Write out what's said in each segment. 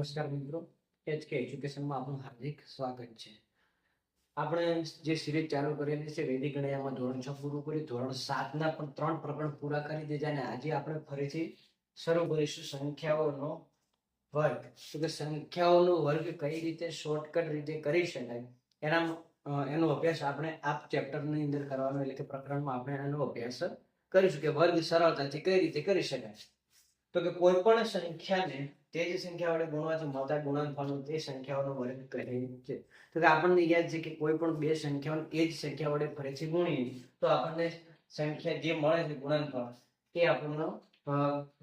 નમસ્કાર મિત્રો, એચકે એજ્યુકેશનમાં આપનું હાર્દિક સ્વાગત છે. આપણે જે સિરીઝ ચાલુ કરેલી છે વૈદિક ગણિતમાં ધોરણ 6 પૂરું કરી, ધોરણ 7 ના પણ 3 પ્રકરણ પૂરા કરી દીધા અને આજે આપણે ફરીથી શરૂ કરીશું સંખ્યાઓનો વર્ગ. તો કે સંખ્યાઓનો વર્ગ કઈ રીતે શોર્ટકટ રીતે કરી શકાય એનો અભ્યાસ આપણે આ ચેપ્ટરની અંદર કરવાનો, એટલે કે પ્રકરણમાં આપણે એનો અભ્યાસ કરીશું કે વર્ગ સરળતાથી કઈ રીતે કરી શકાય. તો કે કોઈ પણ સંખ્યાને તે જ સંખ્યા વડે ગુણવાથી મળતા ગુણનફળનો તે સંખ્યાઓનો વર્ગ કહે છે. તો કે આપણને યાદ છે કે કોઈ પણ બે સંખ્યાઓને એ જ સંખ્યા વડે ફરીથી ગુણીએ તો આપણને સંખ્યા જે મળે છે ગુણનફળ તે આપણનો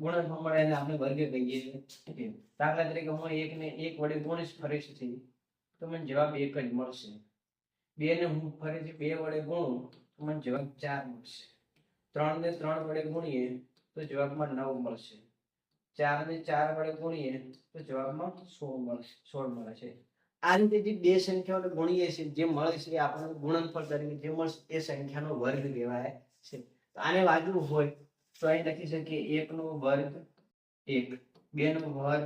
ગુણનફળ મળે એને આપણે વર્ગ કહીએ છીએ. દાખલા તરીકે હું 1 ને 1 વડે ગુણીશ ફરીથી તો મને જવાબ 1 જ મળશે. 2 ને હું ફરીથી 2 વડે ગુણું તો મને જવાબ 4 મળશે. 3 ને 3 વડે ગુણીએ તો જવાબમાં 9 મળશે. 4 ને 4 વડે ગુણીએ તો જવાબમાં 16 મળે છે. આ રીતે જે બે સંખ્યાઓને ગુણીએ છીએ જે મળે છે એ આપણને ગુણનફળ તરીકે જે મળશે એ સંખ્યાનો વર્ગ કહેવાય છે. તો આને વાંચવું હોય તો અહીં લખી શકીએ 1 નો વર્ગ 1, 2 નો વર્ગ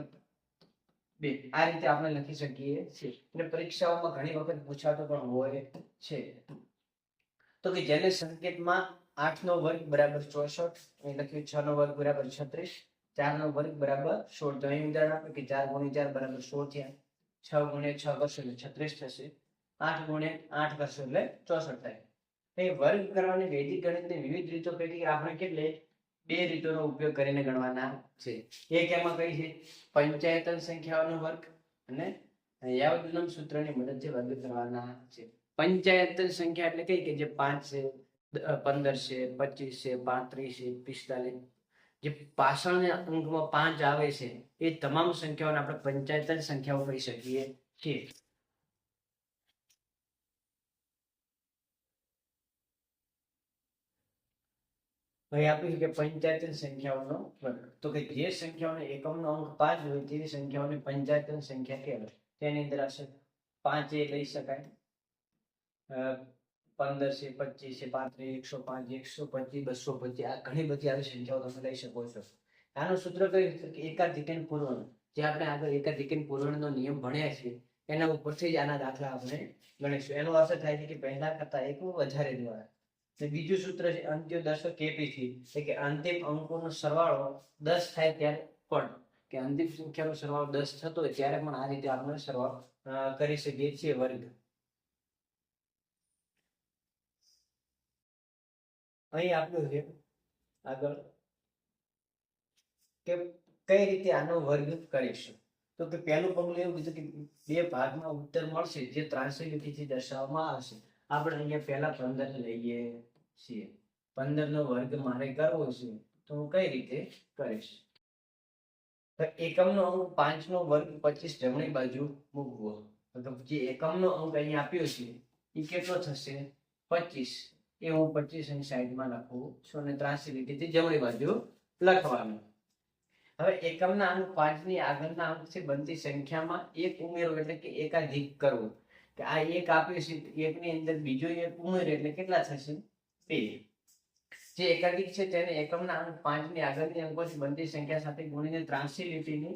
2. આ રીતે આપણે લખી શકીએ છીએ. એટલે પરીક્ષાઓમાં ઘણી વખત પૂછાતો પણ હોય છે. તો કે જેને સંકેતમાં 8 નો વર્ગ બરાબર 64, અહીં લખ્યું 6 નો વર્ગ બરાબર 36, 4 નો વર્ગ બરાબર 16. તો અહીં ઉદાહરણ આપે કે 4 × 4 બરાબર 16 થયા, 6 × 6 કરશો એટલે 36 થશે, 8 × 8 કરશો એટલે 64 થાય. એ વર્ગ કરવાની વૈદિક ગણિતની વિવિધ રીતો પૈકી આપણે કેટલે બે રીતોનો ઉપયોગ કરીને ગણવાના છે. એક એમાં કઈ છે પંચાયતન સંખ્યાઓનો વર્ગ અને યાવદનમ સૂત્રની મદદથી વર્ગ કરવાના છે. પંચાયતન સંખ્યા એટલે કઈ કે જે 5 છે, 15 છે, 25 છે, 35 છે, 45, જે પાછળના અંકમાં 5 આવે છે એ તમામ સંખ્યાઓને આપણે પંચાયતન સંખ્યાઓ કહી શકીએ છીએ. અહીં આપ્યું કે પંચાયતન સંખ્યાઓનો વર્ગ. તો કે જે સંખ્યાઓને એકમનો અંક 5 હોય તેવી સંખ્યાઓને પંચાયતન સંખ્યા કહેવાય. તેની અંદર આવશે 5 એ લઈ શકાય, 15 છે, 25 છે, 35, 105, 125, 225, આ ઘણી બધી આવી સંખ્યાઓ તમે લઈ શકો છો. આનું સૂત્ર કયું છે કે એકાધિકન પૂર્વણ. જે આપણે આગળ એકાધિકન પૂર્વણનો નિયમ ભણ્યા છે એના ઉપરથી જ આના દાખલા આપણે ગણીશું. એનો અર્થ થાય છે કે પહેલા કરતા એક વધારે દ્વારા. બીજું સૂત્ર છે અંત્યો દશક કેપીથી, એટલે કે અંતિમ અંકોનો સરવાળો 10 થાય ત્યારે પણ, કે અંતિમ સંખ્યાનો સરવાળો 10 થતો હોય ત્યારે પણ આ રીતે આપણે સરવાળો કરી શકીએ છીએ વર્ગ. અહીં આપ્યું છે આગળ કે કઈ રીતે આનો વર્ગ કરીશું. તો કે પહેલું પગલું એવું કીધું કે બે ભાગમાં ઉત્તર મળશે જે 83 લીટીથી દર્શાવવામાં આવશે. આપણે અહીંયા પહેલા 15 લઈએ છીએ. 15 નો વર્ગ મારે કરવો છે તો હું કઈ રીતે કરીશ. તો એકમનો અંક 5 નો વર્ગ 25 જમણી બાજુ મૂકવો. તો જે એકમનો અંક અહીંયા આપ્યો છે એ કેટલો થશે 25. એ હું 25 ની સાઈડમાં લખું છું અને 83 લીટીથી જમણી બાજુ લખવાનું. હવે એકમના અંક 5 ની આગળના અંક છે બનતી સંખ્યામાં એક ઉમેરો એટલે કે એકાધિક કરવો. કે આ એક આપ્યું છે, એક ની અંદર બીજો એક ઉમેરો એટલે કેટલા થશે 2. જે એકાધિક છે તેને એકમના અંક 5 ની આગળની અંકોથી બનતી સંખ્યા સાથે ગુણીને 83 લીટીની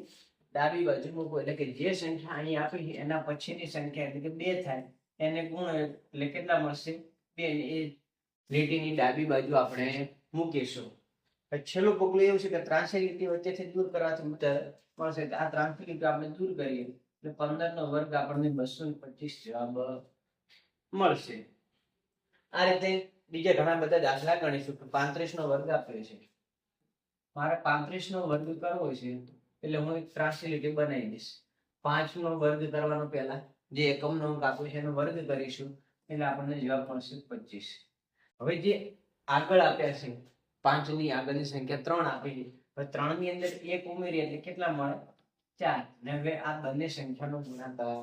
ડાબી બાજુ મૂકો. એટલે કે જે સંખ્યા અહીં આપી છે એના પછીની સંખ્યા એટલે કે 2 થાય એને ગુણો એટલે કેટલા મળશે 2. એ લીટીની ડાબી બાજુ આપણે મૂકીશું. છેલ્લું પગલું એવું છે કે 83 લીટી વચ્ચેથી દૂર કરવાથી ઉત્તર મળશે. આ 83 લીટી આપણે દૂર કરીએ એટલે 15 નો વર્ગ આપણને 225 જવાબ મળશે. આ રીતે બીજા ઘણા બધા દાખલા ગણીશું. 35 નો વર્ગ આપ્યો છે, મારે 35 નો વર્ગ કરવો છે એટલે હું એક 83 લીટી બનાવી દઈશ. 5 નો વર્ગ કરવાનો પહેલા જે એકમનો અંક આપ્યો છે એનો વર્ગ કરીશું એટલે આપણને જવાબ મળશે 25. હવે જે આગળ આપ્યા છે 5 ની આગળની સંખ્યા 3 આપી છે, હવે 3 ની અંદર 1 ઉમેરીએ એટલે કેટલા મળે 4. ને હવે આ બંને સંખ્યાનો ગુણાકાર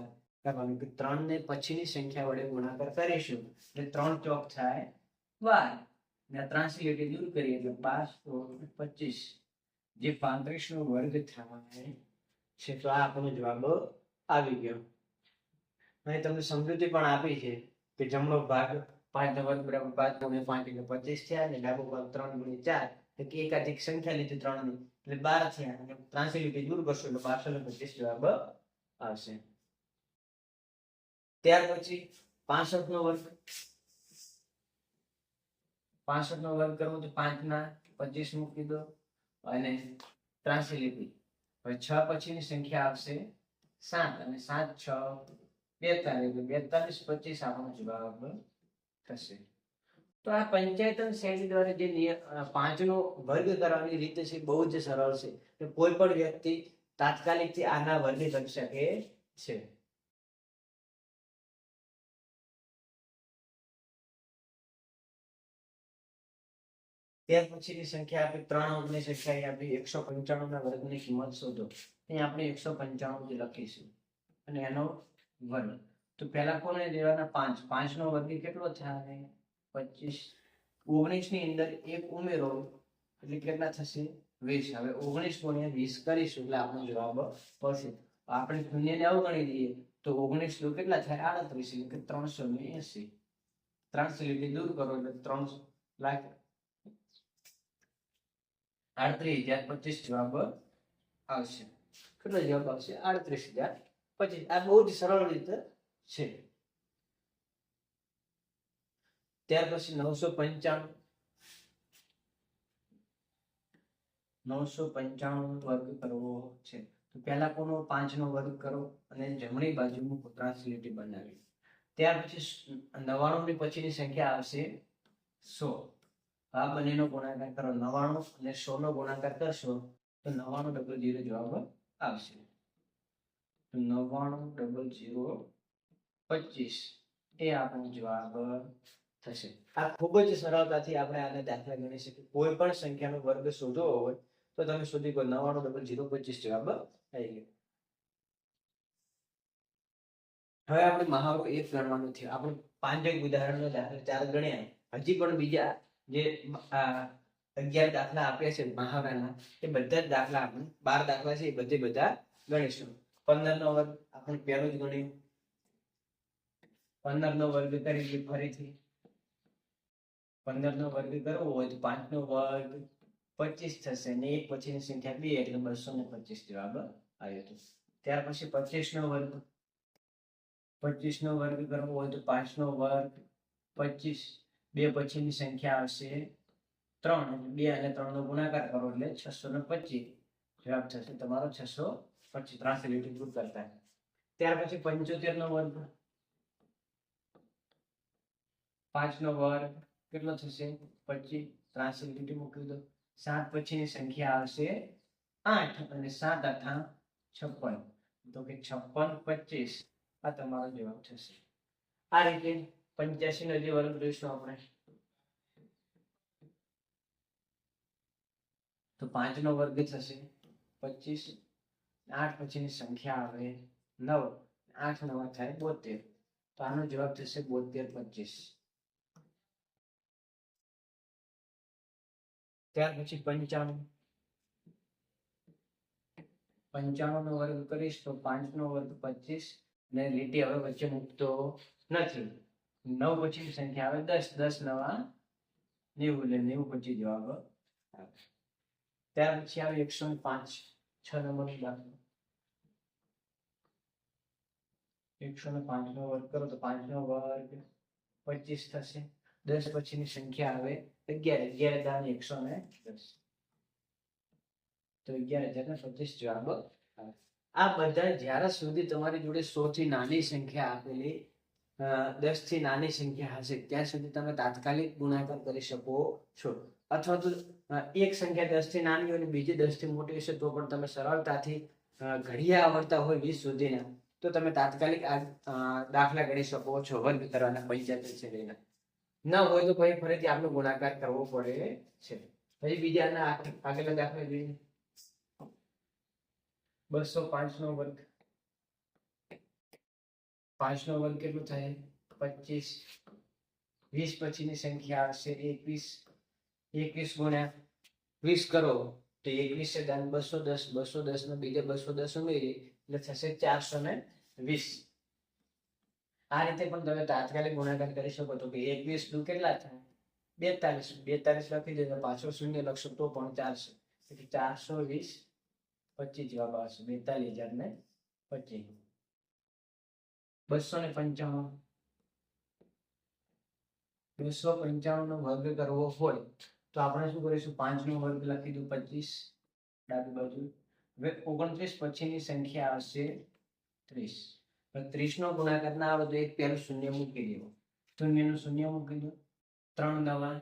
કરવાનો. 3 ને પછીની સંખ્યા વડે ગુણાકાર કરીશું એટલે 3 ચોક થાય 12. ને 83 લીટી દૂર કરીએ એટલે 5 × 25 જે 35 નો વર્ગ થાય છે. તો આ આપણો જવાબ આવી ગયો. અહીં તમને સમજૂતી પણ આપી છે કે જમણો ભાગ 5 નો વર્ગ બરાબર 5 × 5 એટલે 25 થયા, અને ડાબો ભાગ 3 × 4 એટલે કે એકાધિક સંખ્યા લીધી 3 ની એટલે 12 થયા અને 83 લીટી દૂર કરશો એટલે 1225 જવાબ આવશે. ત્યાર પછી 65 નો વર્ગ 65 નો વર્ગ કરવો તો 5 ના 25 મૂકી દો અને 83 લીટી. હવે 6 પછીની સંખ્યા આવશે 7 અને 7 6 42 42 25 આપણો જવાબ થશે. તો આ પંચાયતન શૈલી દ્વારા જે 5 નો વર્ગ કરવાની રીત છે બહુ જ સરળ છે. કોઈ પણ વ્યક્તિ તાત્કાલિક થી આના વર્ગ કરી શકે છે. ત્યાર પછીની સંખ્યા આપણી 3 અંકની સંખ્યા આપણી 195 ના વર્ગની કિંમત શોધો. અહીં આપણે 195 લખીશું અને એનો વર્ગ. તો પહેલા કોને લેવાના 5 5 નો વર્ગ કેટલો થાય 25. 19 ની અંદર 1 ઉમેરો એટલે કેટલા થશે 20. હવે 19 ગુણ્યા 20 કરીશું એટલે આપણો જવાબ મળશે. આપણે શૂન્યને અવગણી દઈએ તો 19 નો કેટલા થાય 38 એટલે 380. 300 લીટી દૂર કરો એટલે 3 લાખ 38,025 જવાબ આવશે. કેટલો જવાબ આવશે 38,025. આ બહુ જ સરળ રીતે છે. ત્યાર પછી 995 વર્ગ કરવો છે. તો પહેલા કોનો 5 નો વર્ગ કરો અને જમણી બાજુ 83 લીટી બનાવી. ત્યાર પછી 99 ની પછીની સંખ્યા આવશે 100. આ બંનેનો ગુણાકાર કરો 99 અને 100 નો ગુણાકાર કરશો તો 9900 જવાબ આવશે. તો 990025 એ આપણો જવાબ થશે. આ ખૂબ જ સરળતાથી આપણે આને દાખલા ગણી શકીએ. કોઈ પણ સંખ્યાનો વર્ગ શોધવો હોય તો તમે શોધી કો 990025 જવાબ આવી ગયો. હવે આપણે મહાવરો 1 ગણવાનું છે. આપણે 5 ઉદાહરણનો દાખલા 4 ગણ્યા. હજી પણ બીજા જે 11 દાખલા આપ્યા છે મહાવરાના એ બધા જ દાખલા આપણે 12 દાખલા છે એ બધા ગણીશું. 15 નો વર્ગ આપણે પહેલું જ ગણ્યું. 15 નો વર્ગ કરીએ ફરીથી. 15 નો વર્ગ કરવો હોય તો 5 નો વર્ગ 25 થશે અને 1 પછીની સંખ્યા 2 એટલે 225 જવાબ આવ્યો હતો. ત્યાર પછી 25 નો વર્ગ 25 નો વર્ગ કરવો હોય તો 5 નો વર્ગ 25 2 પછીની સંખ્યા આવશે 3 અને 2 અને 3 નો ગુણાકાર કરો એટલે 625 જવાબ થશે તમારો 625. 83 લીટી દૂર કરતા. ત્યાર પછી 75 નો વર્ગ 5 નો વર્ગ કેટલો થશે 25. 83 લીટી મૂકી દો. 7 પછીની સંખ્યા આવશે 8 અને 7 8 56. તો કે 56 25 આ તમારો જવાબ થશે. આ રીતે 85 નો જે વર્ગ જોઈશું આપણે તો 5 નો વર્ગ થશે 25. 8 પછીની સંખ્યા આવે 9. 8 9 થાય 72. તો આનો જવાબ થશે 72 25. ત્યાર પછી 95 નો વર્ગ કરીશ તો 5 નો વર્ગ 25 ને લીટી હવે વચ્ચે મૂકતો નથી. 9 પછીની સંખ્યા આવે 10. 10 9 90 એટલે 90 પછી જવાબ આવે. ત્યાર પછી આવે 105 6 નંબરનો દાખલો. 105 નો વર્ગ કરો તો 5 નો વર્ગ 25 થશે. 10 પછીની સંખ્યા આવે 11. 11 110 તો 11,025 જવાબ આવે. આ બધા જ્યારે સુધી તમારી જોડે 100 થી નાની સંખ્યા આપેલી 10 થી નાની સંખ્યા હશે ત્યાં સુધી તમે તાત્કાલિક ગુણાકાર કરી શકો છો. અથવા તો એક સંખ્યા 10 થી નાની હોય અને બીજી 10 થી મોટી હશે તો પણ તમે સરળતાથી ઘડિયા આવડતા હોય 20 સુધીના તો તમે તાત્કાલિક આ દાખલા ગણી શકો છો વર્ગ કરવાના 75 શ્રેણીના. ન હોય તો પછી ફરીથી આપણે ગુણાકાર કરવો પડે છે. પછી બીજાના આગળના દાખલા જોઈએ. 205 નો વર્ગ 5 નો વર્ગ કેટલો થાય 25. 20 પછીની સંખ્યા આવશે 21. 21 ગુણ્યા 20 કરો તો 21 છે દાન 210. 210 નો બીજા 210 ઉમેરી એટલે થશે 420. આ રીતે પણ તમે તાત્કાલિક ગુણાકાર કરી શકો તો કે 21 નું કેટલા થાય 42. 42 લખી દે તો પાછો શૂન્ય લખશો તો પણ ચાલશે. 420 25 જવાબ આવશે 42,025. 295 295 નો વર્ગ કરવો હોય તો આપણે શું કરીશું? 5 નો વર્ગ લખી દઉં 25 ડાબી બાજુ. હવે 29 પછીની સંખ્યા આવશે 30. 30 નો ગુણાકાર ના આવે તો એક પહેલું શૂન્ય મૂકી દેવું. શૂન્યનું શૂન્ય મૂકી દો. 3 નવા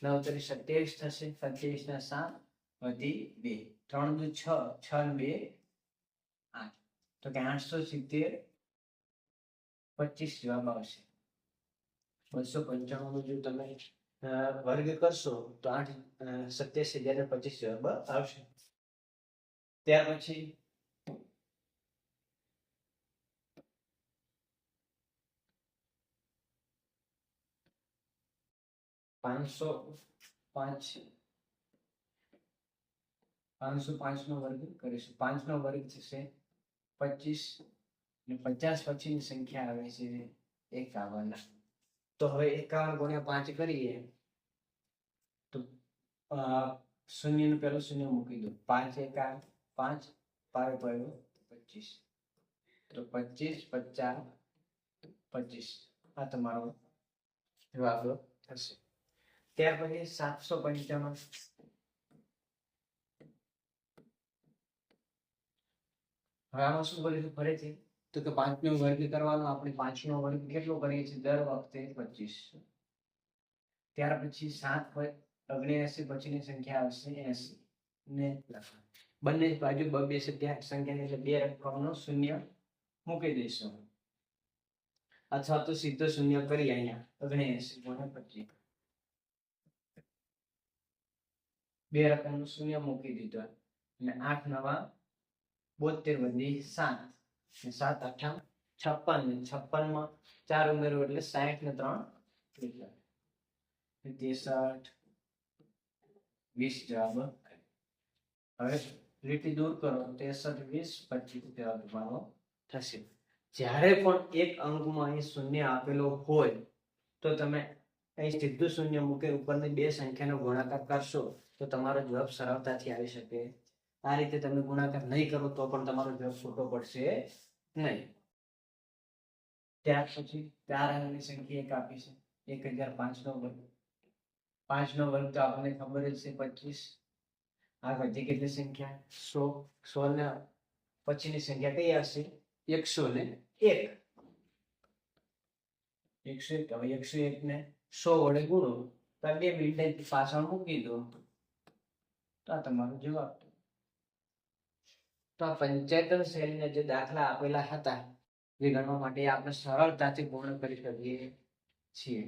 9 તરી 27 થશે. 27 ના 7 વધી 2. 3 દુ 6 6 ને 2 8. તો કે 870 25 જવાબ આવશે. 295 નો જો તમે વર્ગ કરશો તો 87,025 જવાબ આવશે. ત્યાર પછી 505 નો વર્ગ કરીશું. 5 નો વર્ગ થશે 25 અને 50 પછીની સંખ્યા આવે છે 51. તો હવે 51 ગુણ્યા 5 કરીએ તો શૂન્યનું પહેલું શૂન્ય મૂકી દો. 5 એકા 5 5 પડ્યો 25. તો 25 50 25 આ તમારો જવાબ થશે. ત્યાર પછી 755 હવે આમાં શું કરીશું ફરીથી? તો કે 5 નો વર્ગ કરવાનો. આપણે 5 નો વર્ગ કેટલો કરીએ છીએ દર વખતે? 25. ત્યાર પછી 7 પછીની સંખ્યા આવશે 80 ને બંને બાજુ બે સંખ્યા એટલે બે રકમનો શૂન્ય મૂકી દઈશું, અથવા તો સીધો શૂન્ય કરી અહીંયા 79 ગુણ્યા 25 બે રકમનો શૂન્ય મૂકી દીધો અને 8 નવા 72 વધી 7 7 8 56 ને 56 માં 4 ઉમેરો એટલે 60 ને 3 63 20 જવાબ. હવે લીટી દૂર કરો 63 20 25 જવાબ તમારો થશે. જ્યારે પણ એક અંકમાં અહીં શૂન્ય આપેલો હોય તો તમે અહીં સીધું શૂન્ય મૂકી ઉપરની બે સંખ્યાનો ગુણાકાર કરશો તો તમારો જવાબ સરળતાથી આવી શકે. આ રીતે તમે ગુણાકાર નહીં કરો તો પણ તમારો જવાબ ખોટો પડશે નહીં. ત્યાર પછી 4 અંકની સંખ્યા એક આપી છે 1005 નો વર્ગ. 5 નો વર્ગ તો આપણને ખબર જ છે 25. આ વધી કેટલી સંખ્યા 100 ને પછીની સંખ્યા કઈ આવશે? 101. 101. હવે 101 ને 100 વડે ગુણો તો 2 મિનિટ પાછળ મૂકી દો તો આ તમારો જવાબ. તો આ પંચાયતન શૈલીના જે દાખલા આપેલા હતા જે ગણવા માટે આપણે સરળતાથી પૂર્ણ કરી શકીએ છીએ.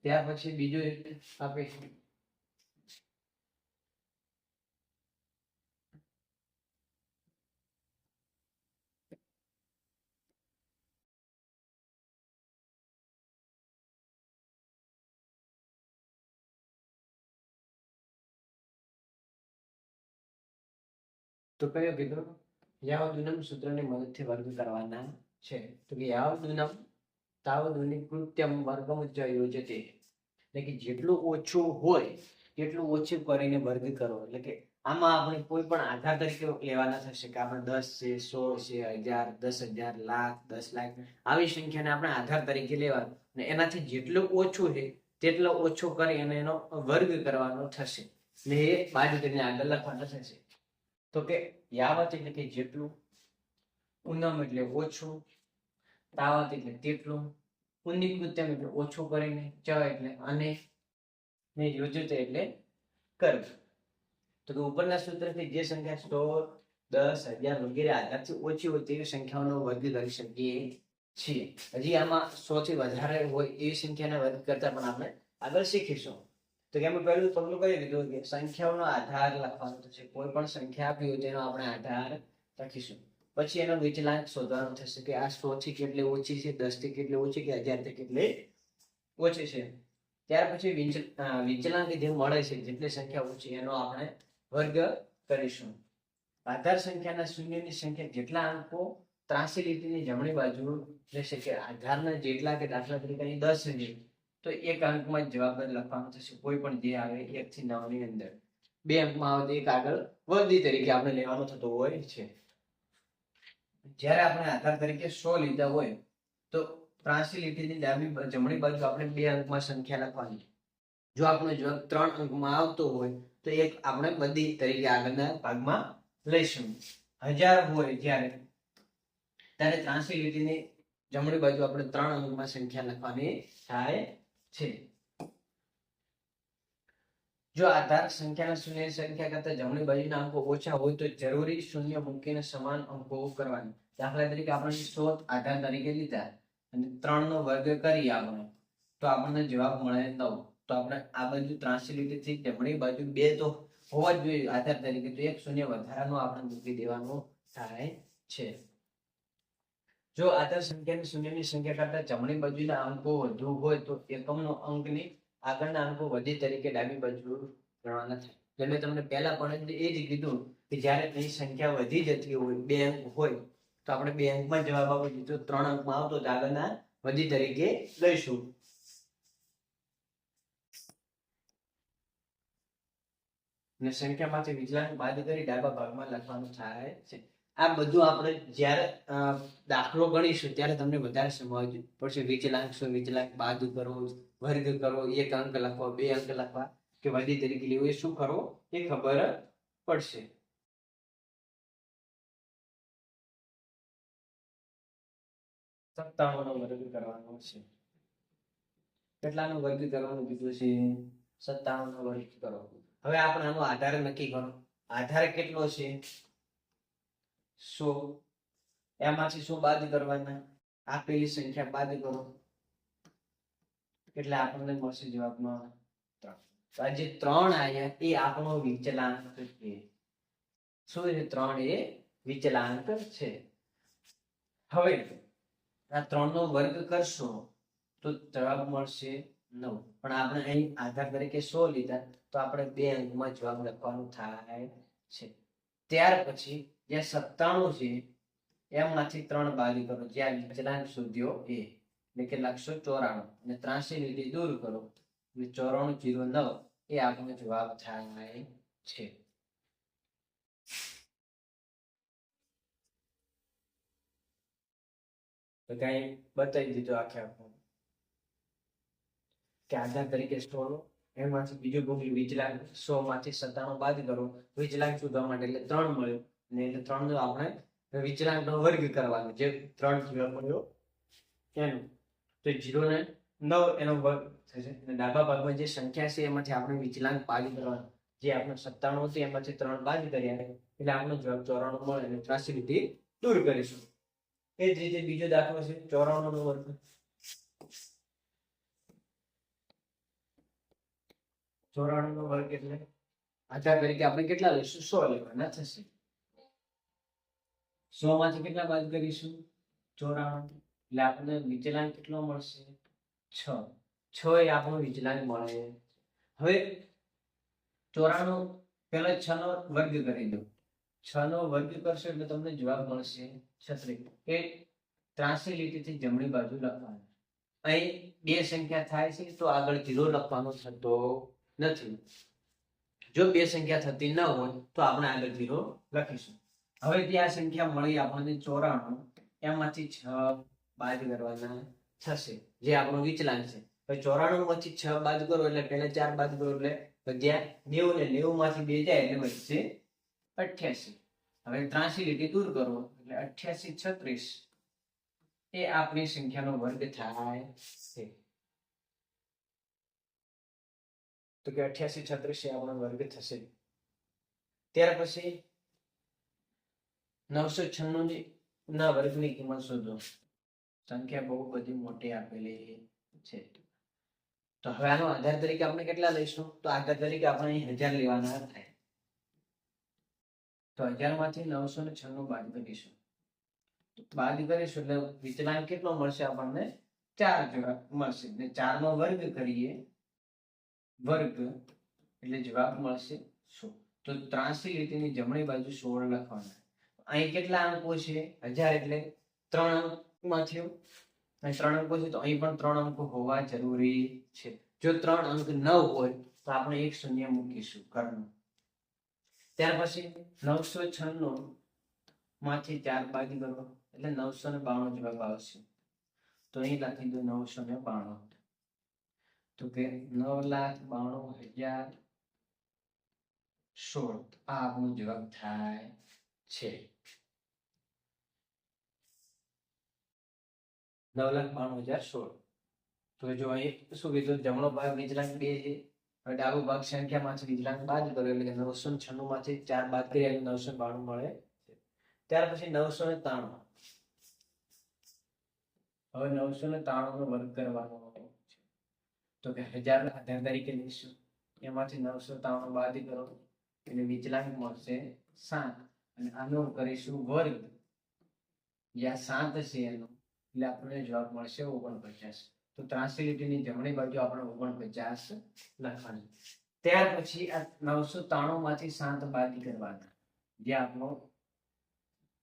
ત્યાર પછી બીજું આપે તો કયો કીધું? યાવદુનમ સૂત્રની મદદથી વર્ગ કરવાના છે. તો કે યાવદુનમ તાવદુની કૃત્યમ વર્ગમુચ્ચ યોજ્યતે, એટલે કે જેટલું ઓછું હોય એટલું ઓછું કરીને વર્ગ કરો. એટલે કે આમાં આપણે કોઈ પણ આધાર તરીકે લેવાના થશે કે આપણે 10 છે 100 છે 1000 10,000 લાખ 10 લાખ આવી સંખ્યાને આપણે આધાર તરીકે લેવાનો અને એનાથી જેટલું ઓછું છે તેટલો ઓછો કરી અને એનો વર્ગ કરવાનો થશે ને એ બાજુ તેને આગળ લખવાનો થશે. તો કે યાવત એટલે કે જેટલું, ઉન્નમ એટલે ઓછું, તાવત એટલે તેટલું, ઉન્નિકૃત્યમ એટલે ઓછું કરીને, ચ એટલે અને ને યોજ્યતે એટલે કર્મ. તો કે ઉપરના સૂત્રથી જે સંખ્યા 100 10 1000 વગેરે આધારથી ઓછી હોય તેવી સંખ્યાઓનો વર્ગ કરી શકીએ છીએ. હજી આમાં 100 થી વધારે હોય એવી સંખ્યાના વર્ગ કરતા પણ આપણે આગળ શીખીશું. તો કે એમાં પહેલું પગલું કઈ કીધું કે સંખ્યાઓનો આધાર લખવાનો થશે. કોઈ પણ સંખ્યા આપી હોય તેનો આપણે આધાર લખીશું. પછી એનો વિચલાંક શોધવાનો થશે કે આ 100 થી કેટલી ઓછી છે, 10 થી કેટલી ઓછી કે 1000 થી કેટલી ઓછી છે. ત્યાર પછી વિચલાંક જે મળે છે જેટલી સંખ્યા ઓછી એનો આપણે વર્ગ કરીશું. આધાર સંખ્યાના શૂન્યની સંખ્યા જેટલા અંકો ત્રાસી લીટીની જમણી બાજુ રહેશે કે આધારના જેટલા કે દાખલા તરીકે 10 છે તો તો એક અંકમાં જવાબ લખવાનો થશે, કોઈ પણ જે આવે 1 થી 9 ની અંદર. 2 અંકમાં આવે તો એક આગળ વધી તરીકે આપણે લેવાનો થતો હોય છે. જ્યારે આપણે આધાર તરીકે 100 લીધા હોય તો ત્રાંસી લીટીની જમણી બાજુ આપણે 2 અંકમાં સંખ્યા લખવાની. જો આપણો જવાબ 3 અંકમાં આવતો હોય તો એક આપણે બધી તરીકે આગળના ભાગમાં લઈશું. 1000 હોય ત્યારે ત્રાંસી લીટીની જમણી બાજુ આપણે 3 અંકમાં સંખ્યા લખવાની થાય છે. જો આધાર સંખ્યાના શૂન્યની સંખ્યા કરતા જમણી બાજુના અંકો ઓછા હોય તો જરૂરી શૂન્ય મૂકીને સમાન અંકો કરવાના. દાખલા તરીકે આપણે 100 આધાર તરીકે લીધા અને 3 નો વર્ગ કરી આપણે તો આપણને જવાબ મળે 9. તો આપણે આ બાજુ ત્રાંસી લીટીથી જમણી બાજુ 2 તો હોવા જ જોઈએ આધાર તરીકે, તો એક શૂન્ય વધારાનો આપણે મૂકી દેવાનો થાય છે. જો આધાર સંખ્યાની શૂન્યની સંખ્યા કરતા જમણી બાજુના અંકો વધુ હોય તો એકમનો અંકની આગળના અંકો વધી તરીકે ડાબી બાજુ ગણવાના થાય. જેમ મેં તમને પહેલા પણ એ જ કીધું કે જ્યારે એની સંખ્યા વધી જતી હોય 2 અંક હોય તો આપણે 2 અંકમાં જવાબ આપવો જોઈએ. તો 3 અંકમાં આવતો તો આગળના વધી તરીકે લઈશું. અને સંખ્યામાંથી વિચલાંક બાદ કરી ડાબા ભાગમાં લખવાનું થાય છે. આ બધું આપણે જ્યારે દાખલો ગણીશું ત્યારે તમને વધારે સમજવું પડશે. વિચલાંક શું, વિચલાંક બાદ કરો, વર્ગ કરો, એક અંક લખવા, 2 અંક લખવા કે વધી તરીકે લેવું, એ શું કરવો એ ખબર પડશે. સત્તાવનનો વર્ગ કરવાનો છે. કેટલાનો વર્ગ કરવાનું કીધું છે? 57 નો વર્ગ કરો. હવે આપણે આનો આધાર નક્કી કરો. આધાર કેટલો છે? 100. એમાંથી શું બાદ કરવાના? આપેલી સંખ્યા બાદ કરો એટલે આપણને મળશે જવાબમાં 3. તો આ જે 3 આયા એ આપણો વિચલાંક છે. શું છે? 3 એ વિચલાંક છે. હવે આ 3 નો વર્ગ કરશો તો જવાબ મળશે 9. પણ આપણે અહીં આધાર તરીકે 100 લીધા તો આપણે 2 અંકમાં જવાબ લખવાનું થાય છે. ત્યાર પછી જે 97 છે એમાંથી 3 બાદ કરો, જ્યાં વિચલાંક શોધ્યો એ એટલે કે 194 અને 83 લીટી દૂર કરો એટલે 9409 એ આપણો જવાબ થાય છે. તો કઈ બતાવી દીધું આખે આખું કે આધાર તરીકે 100 એમાંથી બીજું ભૂમિ વિચલાંક 100 માંથી 97 બાદ કરો વિચલાંક શોધવા માટે એટલે 3 મળ્યો અને એટલે 3 નો આપણે વિચલાંકનો વર્ગ કરવાનો, જે 3 જવાબ મળ્યો એનો તો 0 ને 9 એનો વર્ગ થશે. અને ડાબા ભાગમાં જે સંખ્યા છે એમાંથી આપણે વિચલાંક બાદ કરવાનો, જે આપણે 97 હતું એમાંથી 3 બાદ કર્યા એટલે આપણો જવાબ 94 મળે અને 83 લીટી દૂર કરીશું. એ જ રીતે બીજો દાખલો છે 94 નો વર્ગ. 94 નો વર્ગ એટલે આધાર તરીકે આપણે કેટલા લઈશું? 100 લેવાના થશે. 100 માંથી કેટલા બાદ કરીશું? 94 એટલે આપણને વિચલાંક કેટલો મળશે? 6. 6 એ આપણો વિચલાંક મળે. હવે 94 પહેલા 6 નો વર્ગ કરી દો. 6 નો વર્ગ કરશો એટલે તમને જવાબ મળશે 36. એ 83 લીટીથી જમણી બાજુ લખવાનું. અહીં 2 સંખ્યા થાય છે તો આગળ 0 લખવાનો થતો નથી. જો 2 સંખ્યા થતી ન હોય તો આપણે આગળ 0 લખીશું. હવે ત્યાં સંખ્યા મળી આપણને 94, એમાંથી 6 બાદ કરવાના થશે, જે આપણો વિચલાંક છે. હવે 94 માંથી 6 બાદ કરો એટલે પહેલા 4 બાદ કરો એટલે વધ્યા 90 ને 90 માંથી 2 જાય એટલે વધશે 88. હવે 83 લીટી દૂર કરો એટલે 88 36 એ આપણી સંખ્યાનો વર્ગ થાય છે. તો કે 88 36 એ આપણો વર્ગ થશે. ત્યાર પછી 996 ના વર્ગની કિંમત શોધો. સંખ્યા બહુ બધી મોટી આપેલી છે. તો હવે આનો આધાર તરીકે આપણે કેટલા લઈશું? તો આધાર તરીકે આપણે અહીં 1000 લેવાના થાય. તો 1000 માંથી 996 બાદ કરીશું. બાદ કરીશું એટલે વિચલાંક કેટલો મળશે આપણને? 4 જવાબ મળશે. ને 4 નો વર્ગ કરીએ વર્ગ એટલે જવાબ મળશે 100. તો 83 લીટીની જમણી બાજુ 16 લખવાના. અહીં કેટલા અંકો છે? 1000 એટલે 3 અંકમાં થયું અહીં 3 અંકો છે તો અહીં પણ 3 અંકો હોવા જરૂરી છે. જો 3 અંક ન હોય તો આપણે એક શૂન્ય મૂકીશું કર્ણ. ત્યાર પછી 996 માંથી 4 બાદ કરો એટલે 992 જવાબ આવશે. તો અહીં લખી દો 992. તો કે 9,92,016 આ આપણો જવાબ થાય છે. 9,92,016. તો જો અહીં શું કીધું, જમણો ભાગ નીચલાંક 2 છે, હવે ડાબો ભાગ સંખ્યામાંથી નીચલાંક બાદ કરો એટલે કે 996 માંથી 4 બાદ કરીએ એટલે 992 મળે. ત્યાર પછી 993. હવે 993 નો વર્ગ કરવાનો છે તો કે 1000 આધાર તરીકે લઈશું, એમાંથી 993 બાદ કરો એટલે નીચલાંક મળશે 7 અને આનો કરીશું વર્ગ, જ્યાં 7 છે એનો એટલે આપણને જવાબ મળશે 49. તો 83 લીટીની જમણી બાજુ આપણે 49 લખવાની. ત્યાર પછી આ 993 માંથી 7 બાદ કરવાના, જે આપણો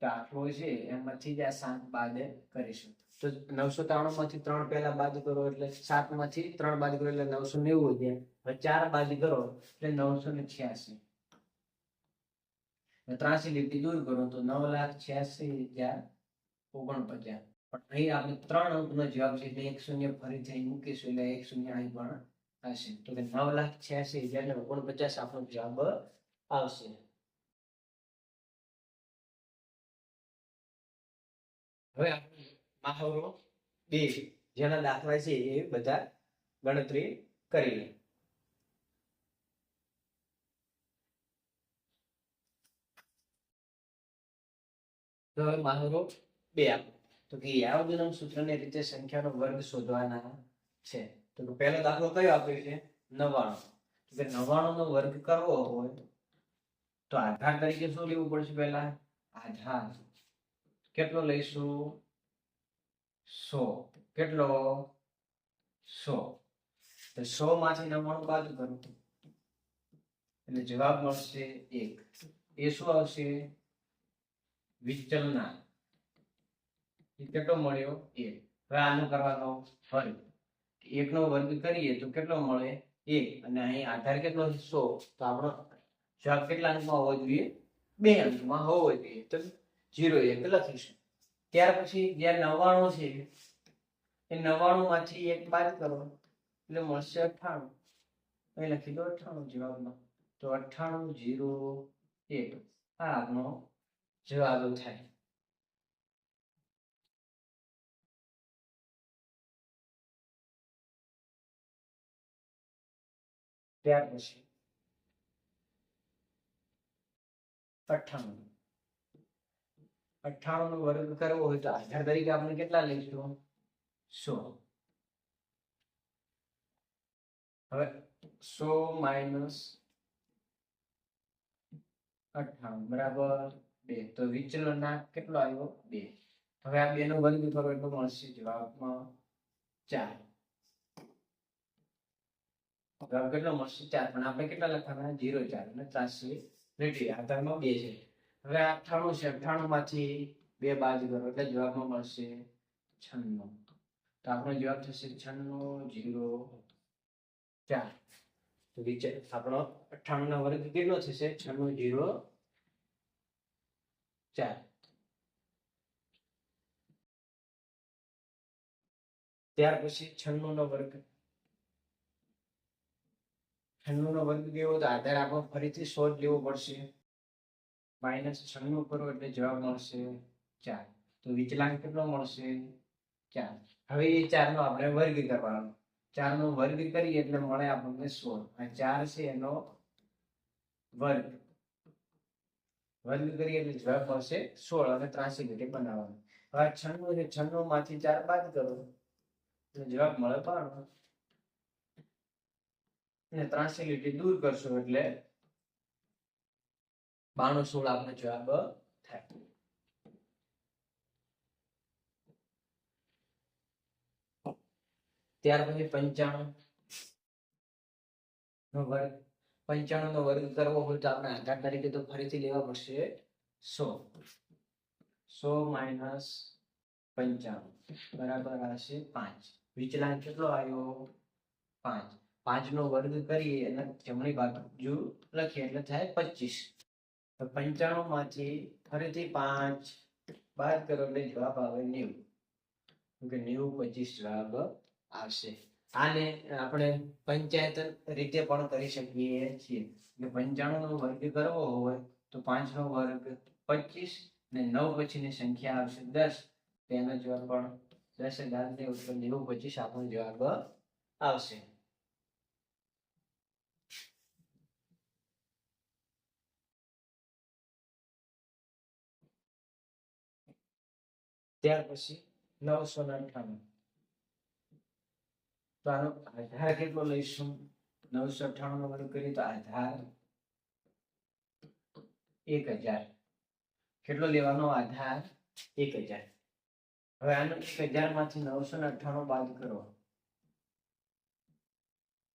દાખલો છે એમાંથી જ આ 7 બાદ કરીશું. તો 993 માંથી 3 પહેલા બાદ કરો એટલે 7 માંથી 3 બાદ કરો એટલે 990 થયા. હવે 4 બાદ કરો એટલે 986. 83 લીટી દૂર કરો તો 9,86,049. પણ અહીં આપણે 3 અંકનો જવાબ છે એટલે એક શૂન્ય ફરીથી મૂકીશું એટલે એક શૂન્ય અહીં પણ હશે. તો કે 9,86,049 આપણો જવાબ આવશે. હવે આપણે મહાવરો 2 જેના દાખલા છે એ બધા ગણતરી કરી લે. તો હવે મહાવરો 2 આપો તો કે યાવદનમ સૂત્રની રીતે સંખ્યાનો વર્ગ શોધવાના છે. તો પહેલો દાખલો કયો આપ્યો છે? 99. તો કે 99 નો વર્ગ કરવો હોય તો આધાર તરીકે શું લેવું પડશે? પહેલા આધાર કેટલો લઈશું? 100. કેટલો? 100. તો 100 માંથી 99 બાદ કરો એટલે જવાબ મળશે 1. એ શું આવશે? વિચલનાંક. કેટલો મળ્યો? 1. હવે આનો કરવાનો વર્ગ. 1 નો વર્ગ કરીએ તો કેટલો મળે? 1. અને અહીં આધાર કેટલો છે? 100. તો આપણો જવાબ કેટલા અંકમાં હોવો જોઈએ? 2 અંકમાં હોવો જોઈએ. તો 0 1 લખીશું. ત્યાર પછી જે 99 છે એ 99 માંથી 1 બાદ કરો એટલે મળશે 98. અહીં લખી દો 98 જવાબમાં. તો 98 0 1 આ આપણો જવાબ થાય. ત્યાર પછી 98. 98 નો વર્ગ કરવો હોય તો આધાર તરીકે આપણે કેટલા લઈશું? 100. હવે 100 માઇનસ 98 બરાબર 2. તો વિચલનાંક કેટલો આવ્યો? 2. હવે આ 2 નો વર્ગ કરો એટલે મળશે જવાબમાં 4. જવાબ કેટલો મળશે? 4. પણ આપણે કેટલા લખવાના? 0 4 અને 83 લીટી આધારમાં 2 છે. હવે 98 છે, 98 માંથી 2 બાદ કરો એટલે જવાબમાં મળશે 96. તો આપણો જવાબ થશે 96 0 4. તો આપણો 98 નો વર્ગ કેટલો થશે? 96 0 4. ત્યાર પછી 96 નો વર્ગ. 96 નો વર્ગ કેવો? તો આધાર આપણો ફરીથી 100 જ લેવો પડશે. માઇનસ 96 કરો એટલે જવાબ મળશે 4. તો વિચલાંક કેટલો મળશે? 4. હવે એ 4 નો આપણે વર્ગ કરવાનો. 4 નો વર્ગ કરીએ એટલે મળે આપણને 16. આ 4 છે એનો વર્ગ. વર્ગ કરીએ એટલે જવાબ મળશે 16 અને 83 લીટી બનાવવાની. હવે 96 છે, 96 માંથી 4 બાદ કરો એટલે જવાબ મળે 92. અને 83 લીટી દૂર કરશો એટલે 92 16 આપણો જવાબ થાય. ત્યાર પછી 95 નો વર્ગ. 95 નો વર્ગ કરવો હોય તો આપણે આધાર તરીકે તો ફરીથી લેવા પડશે 100. 100 માઇનસ 95 બરાબર આવશે 5. વિચલાંક કેટલો આવ્યો? 5. 5 નો વર્ગ કરીએ અને જમણી બાજુ લખીએ એટલે થાય 25. તો 95 માંથી ફરીથી 5 બાદ કરો એટલે જવાબ આવે 90. કે 90 25 જવાબ આવશે. આને આપણે પંચાયત રીતે પણ કરી શકીએ છીએ. કે 95 નો વર્ગ કરવો હોય તો 5 નો વર્ગ 25 ને 9 પછીની સંખ્યા આવશે 10. તેનો જવાબ પણ 10,000 ને ઉપર 90 25 આપણો જવાબ આવશે. ત્યાર પછી 998. તો આનો આધાર કેટલો લઈશું? 998 નો વર્ગ કરીએ તો આધાર 1000. કેટલો લેવાનો આધાર? 1000. હવે આનો 1000 માંથી 998 બાદ કરો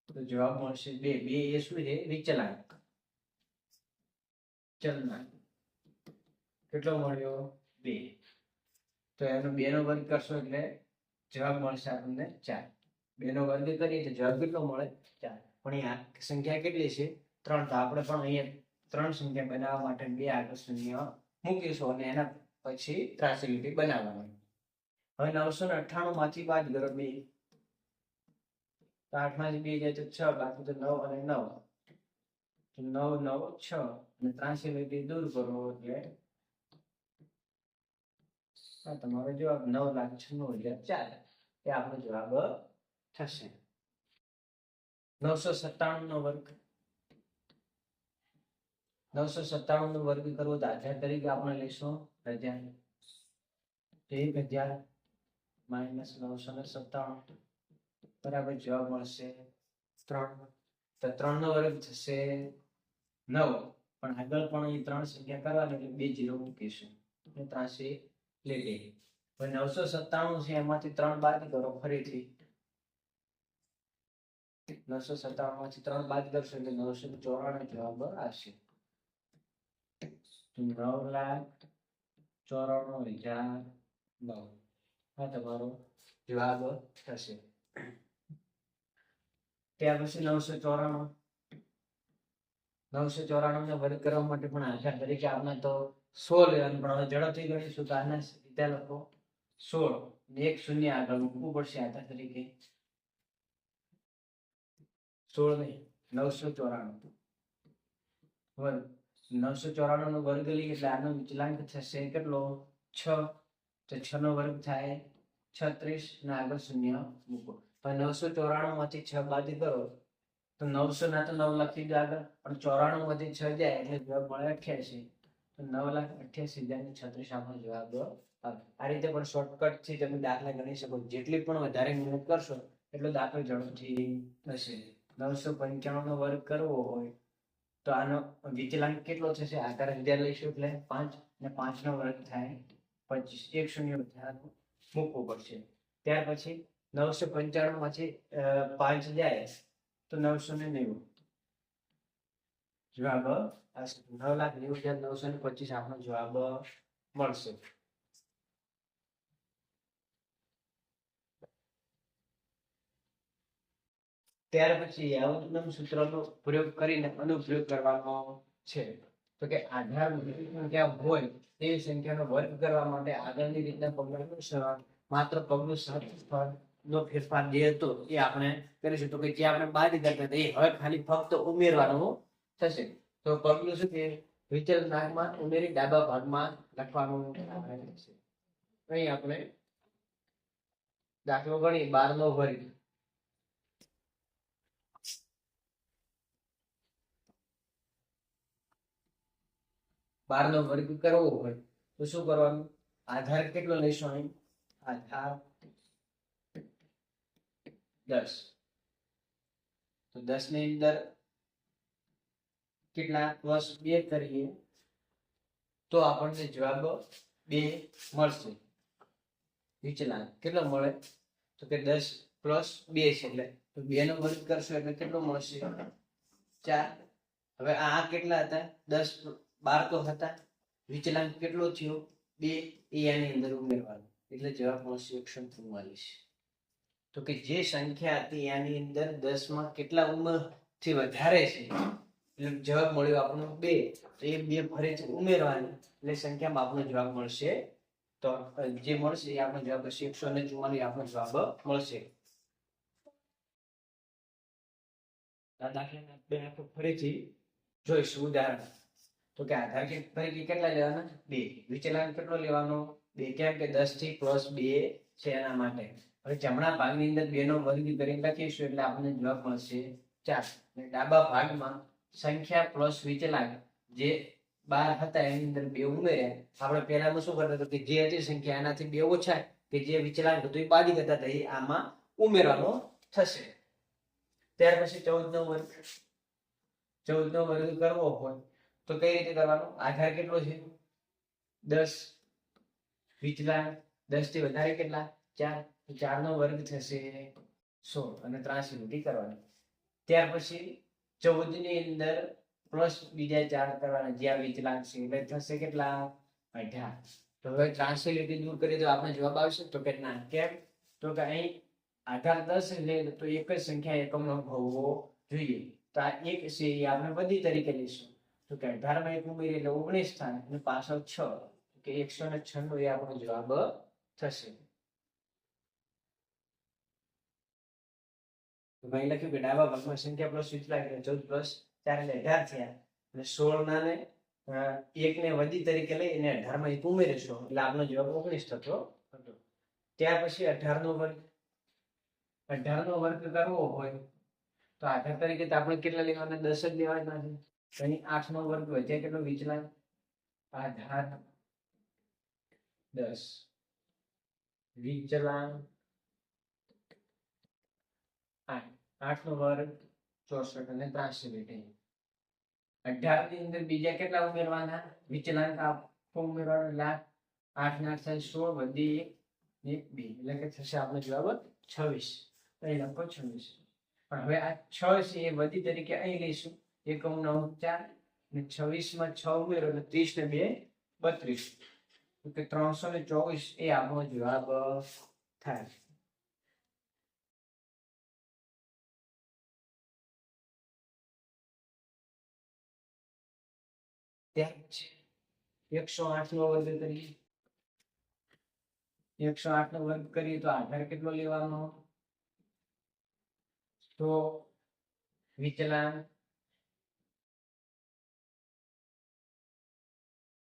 તો જવાબ મળશે 2. 2 એ શું છે? વિચલાંક, ચલનાંક. કેટલો મળ્યો? 2. તો એનો 2 નો વર્ગ કરશો એટલે જવાબ મળશે આપણને 4. 2 નો વર્ગ કરીએ તો જવાબ કેટલો મળે? 4. પણ આ સંખ્યા કેટલી છે? 3. તો આપણે પણ અહીંયા 3 સંખ્યા બનાવવા માટે 2 આગળ શૂન્ય મૂકીશું અને એના પછી ત્રાંસી લીટી બનાવવાની. હવે 998 માંથી બાદ કરો 2. તો 8 માંથી 2 જાય તો 6, બાકી તો 9 અને 9. તો 9 9 6 અને ત્રાંસી લીટી દૂર કરો એટલે તમારો જવાબ 9,96,400 એ આપણો જવાબ થશે. 997 નો વર્ગ. 997 નો વર્ગ કરવો તો આધાર તરીકે આપણે લઈશું 1000. 1000 માઇનસ 997 બરાબર જવાબ મળશે 3. તો 3 નો વર્ગ થશે 9. પણ આગળ પણ અહીં 3 સંખ્યા કરવાની એટલે 2 0 મૂકીશું. 83 લીટી. હવે 997 છે એમાંથી 3 બાદ કરો ફરીથી. 997 માંથી 3 બાદ કરશો એટલે 994 જવાબ આવશે. 9,94,009 આ તમારો જવાબ થશે. ત્યાર પછી 994 ને વર્ગ કરવા માટે પણ આધાર તરીકે આપણે તો 16 લેવાનું, પણ હવે ઝડપથી ગણીશું તો આના રીતે લખો 16 ને 1 શૂન્ય આગળ મૂકવું પડશે આધાર તરીકે. 16 નહીં 994 વર્ગ. 994 નો વર્ગ લઈએ એટલે આનો વિચલાંક થશે કેટલો? 6. તો 6 નો વર્ગ થાય 36 ને આગળ શૂન્ય મૂકો. હવે 994 માંથી 6 બાદ કરો તો 900 ના તો 9 લખી દો આગળ, પણ 94 માંથી 6 જાય એટલે જવાબ મળે 88. તો 9,88,036 આપણો જવાબ આવે. આ રીતે પણ શોર્ટકટ થી તમે દાખલા ગણી શકો. જેટલી પણ વધારે મહેનત કરશો એટલો દાખલો ઝડપથી થશે. 995 નો વર્ગ કરવો હોય તો આનો વિચલાંક કેટલો થશે? આધાર 1000 લઈશું એટલે 5 ને 5 નો વર્ગ થાય 25. 1 શૂન્ય મૂકવું પડશે. ત્યાર પછી 995 માંથી 5 જાય તો 990 જવાબ આવશે. 9,90,925 આપણો જવાબ મળશે. ત્યાર પછી અવતરણ સૂત્રનો પ્રયોગ કરીને અનુપ્રયોગ કરવાનો છે. તો કે આધાર સંખ્યા હોય તેવી સંખ્યાનો વર્ગ કરવા માટે આગળની રીતના પગલાં અનુસરવા. માત્ર પગલું 7 નો ફેરફાર જે હતો એ આપણે કરીશું. તો કે જે આપણે બાદ કરતા હતા એ હવે ખાલી ફક્ત ઉમેરવાનું થશે. તો પગલું શું છે? વિચલનાંકમાં ઉમેરી ડાબા ભાગમાં લખવાનું છે. અહીં આપણે દાખલો ગણી 12 નો વર્ગ. 12 નો વર્ગ કરવો હોય તો શું કરવાનું? આધાર કેટલો લઈશું? અહીં આધાર 10. તો 10 ની અંદર કેટલા +2 કરીએ તો આપણને જવાબ 2 મળશે. વિચલાંક કેટલો મળે? તો કે 10 + 2 છે એટલે તો 2 નો વર્ગ કરશો એટલે કેટલો મળશે? 4. હવે આ કેટલા હતા? 10 12 તો હતા. વિચલાંક કેટલો થયો? 2. એ આની અંદર ઉમેરવાનું. એટલે જવાબ મળશે 144. તો કે જે સંખ્યા હતી એની અંદર 10 માં કેટલા ઉંમરથી વધારે છે, એટલે જવાબ મળ્યો આપણને 2. તો એ 2 ફરીથી ઉમેરવાની એટલે સંખ્યામાં આપણને જવાબ મળશે. તો જે મળશે એ આપણો જવાબ હશે 144 આપણો જવાબ મળશે. આ દાખલાને આપણે ફરીથી જોઈશું ઉદાહરણ. તો કે આધાર તરીકે કેટલા લેવાના? 2. વિચલાંક કેટલો લેવાનો? 2. કેમ કે 10 થી +2 છે એના માટે. હવે જમણા ભાગની અંદર 2 નો વર્ગ કરીને લખીશું એટલે આપણને જવાબ મળશે 4. અને ડાબા ભાગમાં સંખ્યા પ્લસ વિચલાંક જે 12 હતા એની અંદર 2 ઉમેર્યા. આપણે પહેલામાં શું કરતા હતા કે જે હતી સંખ્યા એનાથી 2 ઓછા કે જે વિચલાંક હતું એ બાદી કરતા હતા એ આમાં ઉમેરવાનો થશે. ત્યાર પછી 14 નો વર્ગ. 14 નો વર્ગ કરવો હોય તો કઈ રીતે કરવાનો? આધાર કેટલો છે? 10. વિચલાંક 10 થી વધારે કેટલા? 4. 4 નો વર્ગ થશે 16 અને 83 કરવાની. ત્યાર પછી 14 ની અંદર પ્લસ બીજા 4 કરવાના જ્યાં વિચલાંક છે એટલે થશે કેટલા? 18. તો હવે 83 દૂર કરીએ તો આપણે જવાબ આવશે? તો કે ના. કેમ? તો કે અહીં આધાર 10 એટલે તો એક જ સંખ્યા એકમનો હોવો જોઈએ. તો આ 1 છે એ આપણે બધી તરીકે લઈશું. તો કે 18 માં 1 ઉમેરીએ એટલે 19 થાય અને પાછળ 6 કે 196 એ આપણો જવાબ થશે. તો અહીં લખ્યું કે ડાબા ભાગમાં સંખ્યા પ્લસ વિચલાંક 14 પ્લસ 4 એટલે 18 થયા અને 16 ના ને 1 ને વધી તરીકે લઈ અને 18 માં 1 ઉમેરીશું એટલે આપણો જવાબ 19 થતો હતો. ત્યાર પછી 18 નો વર્ગ. 18 નો વર્ગ કરવો હોય તો આધાર તરીકે તો આપણે કેટલા લેવાના? 10 જ લેવાના છે. તો અહીં 8 નો વર્ગ વધ્યા કેટલો? વિચલાંક આધાર 10 વિચલાંક 8. 8 નો વર્ગ 64 અને 83. 18 ની અંદર બીજા કેટલા ઉમેરવાના? વિચલાંક આપો ઉમેરવાનો એટલે 8 ને 8 થાય 16 વધી 1 2 એટલે કે થશે આપણો જવાબ 26. અહીં લખો 26. પણ હવે આ 6 છે એ વધી તરીકે અહીં લઈશું. એકમ 9 4 અને 26 માં 6 ઉમેરો એટલે 30 ને 2 32. તો કે 324 એ આપણો જવાબ થાય. ત્યાર પછી 108 નો વર્ગ કરીએ. 108 નો વર્ગ કરીએ તો આધાર કેટલો લેવાનો? તો વિચલાંક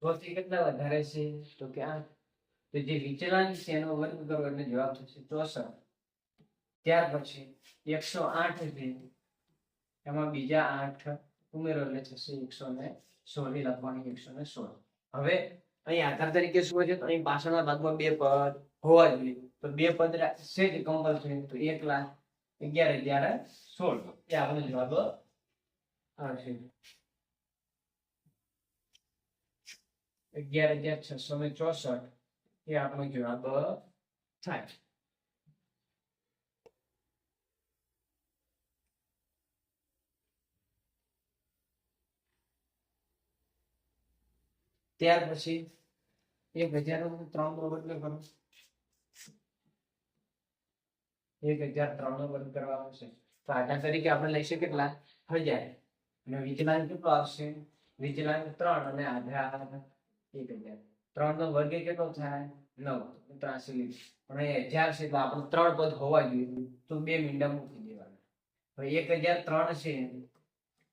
સૌથી કેટલા વધારે છે? તો કે 8. તો જે વિચલાંક છે એનો વર્ગ કરો એટલે જવાબ થશે 64. ત્યાર પછી 108 છે એમાં બીજા 8 ઉમેરો એટલે થશે 116 લખવાની 116. હવે અહીં આધાર તરીકે શું છે? તો અહીં પાછળના ભાગમાં 2 પદ હોવા જોઈએ. તો 2 પદ છે જ કમ્પલસરી. તો 1,11,16 એ આપણો જવાબ આવશે. 11,664 એ આપણો જવાબ થાય. ત્યાર પછી 1,003 નો વર્ગ કરો. 1,003 નો વર્ગ કરવા આવશે તો આધાર તરીકે આપણે લઈશું કેટલા? 1000 અને વિચલાંક કેટલો આવશે? વિચલાંક 3 અને આધાર 1,000. 3 નો વર્ગ કેટલો થાય? 9. 83. પણ એ 1000 છે તો આપણે 3 પદ હોવા જોઈએ તો 2 મીંડા મૂકી દેવાના. હવે 1,003 છે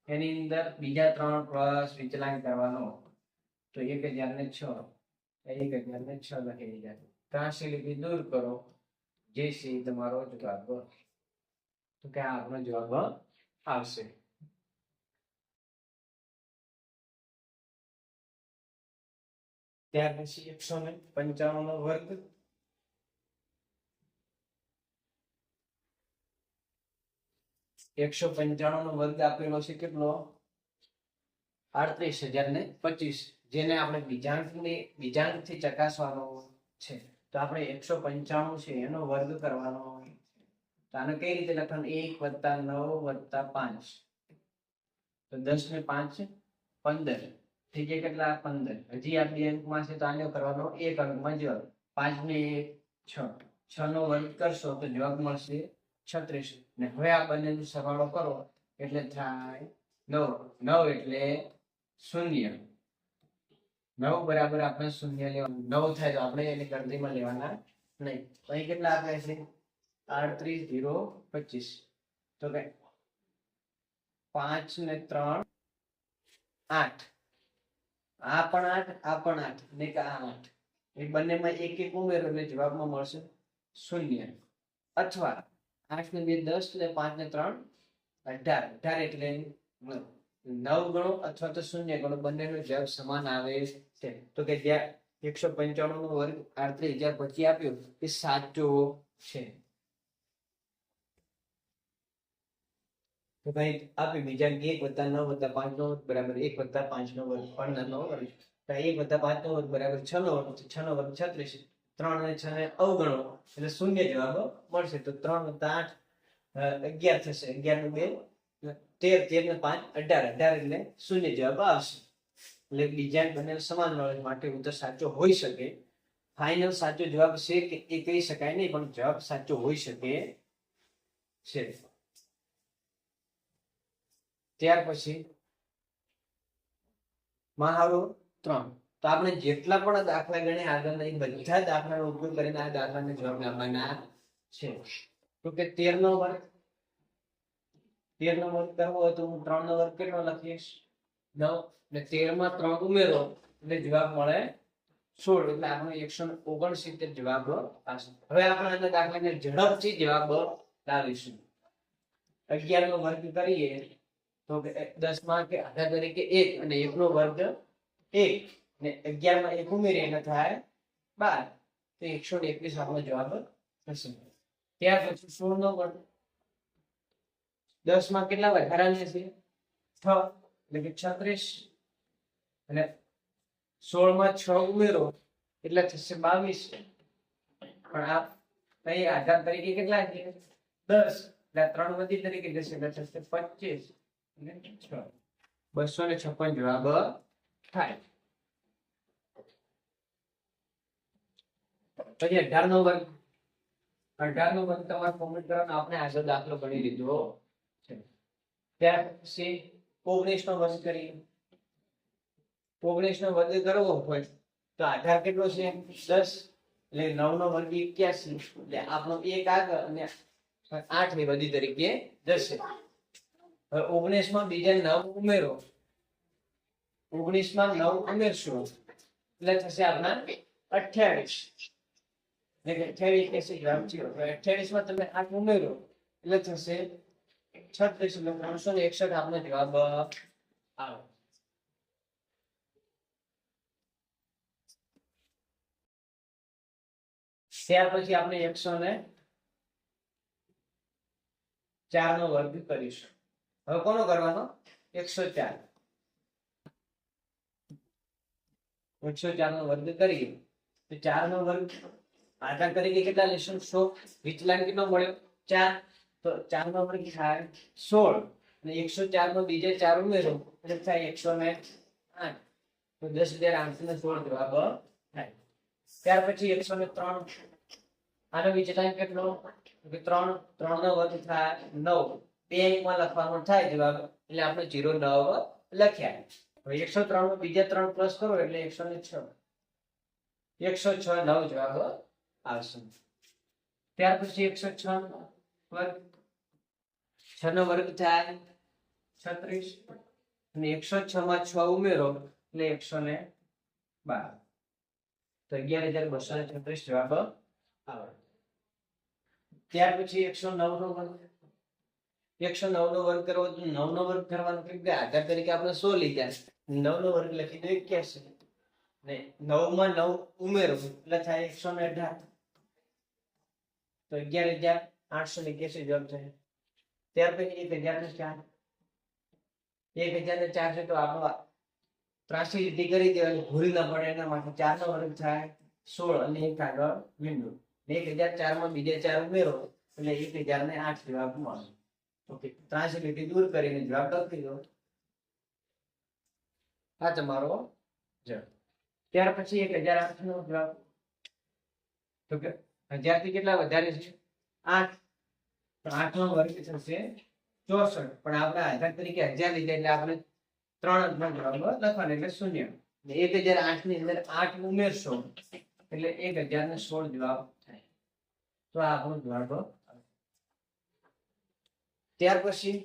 એની અંદર બીજા 3 પ્લસ વિચલાંક કરવાનો તો 1,006. 1,006 લખી દીધા. 83 દૂર કરો જે છે તમારો જવાબ. તો કે આ આપણો જવાબ આવશે. ત્યાર પછી 195 નો વર્ગ. 195 નો વર્ગ આપેલો છે કેટલો? 38,025. જેને આપણે બીજાંકથી ચકાસવાનો છે. તો આપણે 195 છે એનો વર્ગ કરવાનો. તો આને કઈ રીતે લખવાનું? 1 + 9 + 5. તો 10 ને 5 15 થઈ ગયા કેટલા? 15. હજી આ 2 અંકમાં છે તો આને કરવાનો 1 અંકમાં જ. 5 ને 1 6 નો વર્ગ કરશો તો જવાબ મળશે 36 ને હવે આ બંનેનો સરવાળો કરો એટલે થાય 9 9 એટલે 0 9 બરાબર આપણે 0 લેવાનું 9 થાય તો આપણે એને ગણતરીમાં લેવાના નહીં અહીં કેટલા આપે છે 38025 તો કે 5 ને 3 8 આ પણ 8 આ પણ 8 ને કે આ 8 એ બંનેમાં એક એક ઉમેરો એટલે જવાબમાં મળશે 0 અથવા 8 ને 2 10 ને 5 ને 3 18 18 એટલે 9 ગણો અથવા તો 0 ગણો બંનેનો જવાબ સમાન આવે છે તો કે જ્યાં 195 નો વર્ગ 38025 આપ્યો એ સાચો છે તો ભાઈ આપી બીજા 1 + 9 + 5 નો વર્ગ બરાબર 1 + 5 નો વર્ગ 15 નો વર્ગ તો 1 + 5 નો વર્ગ બરાબર 6 નો વર્ગ 6 નો વર્ગ 36 3 અને 6 ને અવગણો એટલે 0 જવાબ મળશે તો 3 + 8 11 થશે 11 નું 2 13 13 ને 5 18 18 એટલે 0 જવાબ આવશે એટલે બીજા બંને સમાન મળે માટે ઉત્તર સાચો હોઈ શકે ફાઇનલ સાચો જવાબ છે કે એ કહી શકાય નહીં પણ જવાબ સાચો હોઈ શકે છે ત્યાર પછી મહાવરો 3 તો આપણે જેટલા પણ દાખલા ગણે આગળના એ બધા દાખલાનો ઉપયોગ કરીને આ દાખલાના જવાબ લાવવાના છે તો કે 13 નો વર્ગ 13 નો વર્ગ કરવો હોય તો હું 3 નો વર્ગ કેટલો લખીશ 9 ને 13 માં 3 ઉમેરો એટલે જવાબ મળે 16 એટલે આપણો 169 જવાબ આવશે હવે આપણે આના દાખલાને ઝડપથી જવાબ લાવીશું 11 નો વર્ગ કરીએ તો 10 માં કે આધા તરીકે 1 અને 1 નો વર્ગ 1 ને 11 માં 1 ઉમેરીએ એટલે થાય 12 તો 121 આપણો જવાબ થશે ત્યાર પછી 16 નો વર્ગ 10 માં કેટલા વધારાના છે 6 એટલે કે 36 અને 16 માં 6 ઉમેરો એટલે થશે 22 પણ આ અહીં આધાર તરીકે કેટલા છે 10 એટલે 3 વધી તરીકે જશે એટલે થશે 25 અને 6 256 જવાબ થાય પછી 18 નો વર્ગ 18 નો વર્ગ તમારે કોમેન્ટ કરવાનો આપણે આગળ દાખલો ગણી લીધો છે ત્યાર પછી 19 નો વર્ગ કરીએ 19 નો વર્ગ કરવો હોય તો આધાર કેટલો છે 10 એટલે 9 નો વર્ગ 81 એટલે આપણો 1 આગળ અને 8 ની વધી તરીકે જશે હવે 19 માં બીજા 9 ઉમેરો 19 માં 9 ઉમેરશું એટલે થશે આપણા 28 એટલે 28 કેસી જવાબ થયો 28 માં તમે 8 ઉમેરો એટલે થશે 36 એટલે 361 આપણો જવાબ આવે ત્યાર પછી આપણે 104 નો વર્ગ કરીશું હવે કોનો કરવાનો 104 નો વર્ગ કરીએ તો 4 નો વર્ગ આધાર તરીકે કેટલા લેશું 100 વિચલાન કેટલો મળ્યો 4 તો 4 નો વર્ગ થાય 16 અને 104 માં બીજે 4 ઉમેરો એટલે થાય 108 તો 10,816 જવાબ થાય ત્યાર પછી 103 આનો વિચલાન કેટલો કે 3 નો વર્ગ થાય 9 બે અંકમાં લખવાનો થાય જવાબ એટલે આપણે 09 લખ્યા હવે 103 માં બીજા 3 પ્લસ કરો એટલે 106 9 જવાબ આવશે ત્યાર પછી 106 નો વર્ગ 6 નો વર્ગ થાય 36 અને 106 માં 6 ઉમેરો એટલે 112 તો 11,236 જવાબ આવે ત્યાર પછી 109 નો વર્ગ 109 નો વર્ગ કરવો તો 9 નો વર્ગ કરવાનો કેમ કે આધાર તરીકે આપણે 100 લીધા 9 નો વર્ગ લખી દો 81 ને 9 માં 9 ઉમેરો એટલે થાય 118 તો 11,881 જવાબ થાય ત્યાર પછી 1004 1004 છે તો આપણો 83 લીટી કરી દેવાની ભૂલ ના પડે એના માટે 4 નો વર્ગ થાય 16 અને 1 આગળ બિંદુ 1004 માં બીજા 4 ઉમેરો એટલે 1008 જવાબ મળે ઓકે 83 લીટી દૂર કરીને જવાબ લખી દો આ તમારો જવાબ ત્યાર પછી 1008 નો જવાબ તો કે 1000 થી કેટલા વધારે છે 8, તો 8 નો વર્ગ થશે 64, પણ આપણે આધાર તરીકે 1000 લીધા એટલે આપણે 3 અંકનો જવાબ લખવાનો એટલે 0. 1008 ની અંદર 8 ઉમેરશો એટલે 1016 જવાબ થાય. તો આ આપણો જવાબ. ત્યાર પછી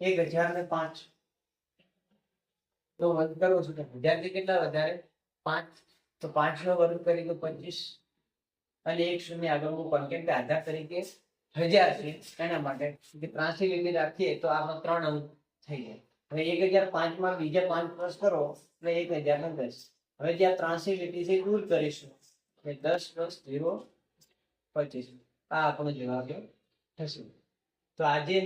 1005, તો વર્ગ કરો છો તો 1000 થી કેટલા વધારે 5, તો 5 નો વર્ગ કરી તો 25, અને 1 શૂન્ય આગળ મૂકવાનું કેમ કે આધાર તરીકે 1000 છે એના માટે 83 લીટી રાખીએ તો આમાં 3 અંક થઈ જાય. હવે 1005 માં બીજા 5 પ્લસ કરો એટલે 1010. હવે જ્યાં 83 લીટી છે દૂર કરીશું એટલે 10 પ્લસ 0 25. આ આપણો જવાબ થશે. તો આજે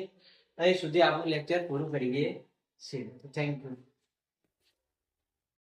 અહીં સુધી આપણું લેક્ચર પૂરું કરીએ છીએ. Thank you.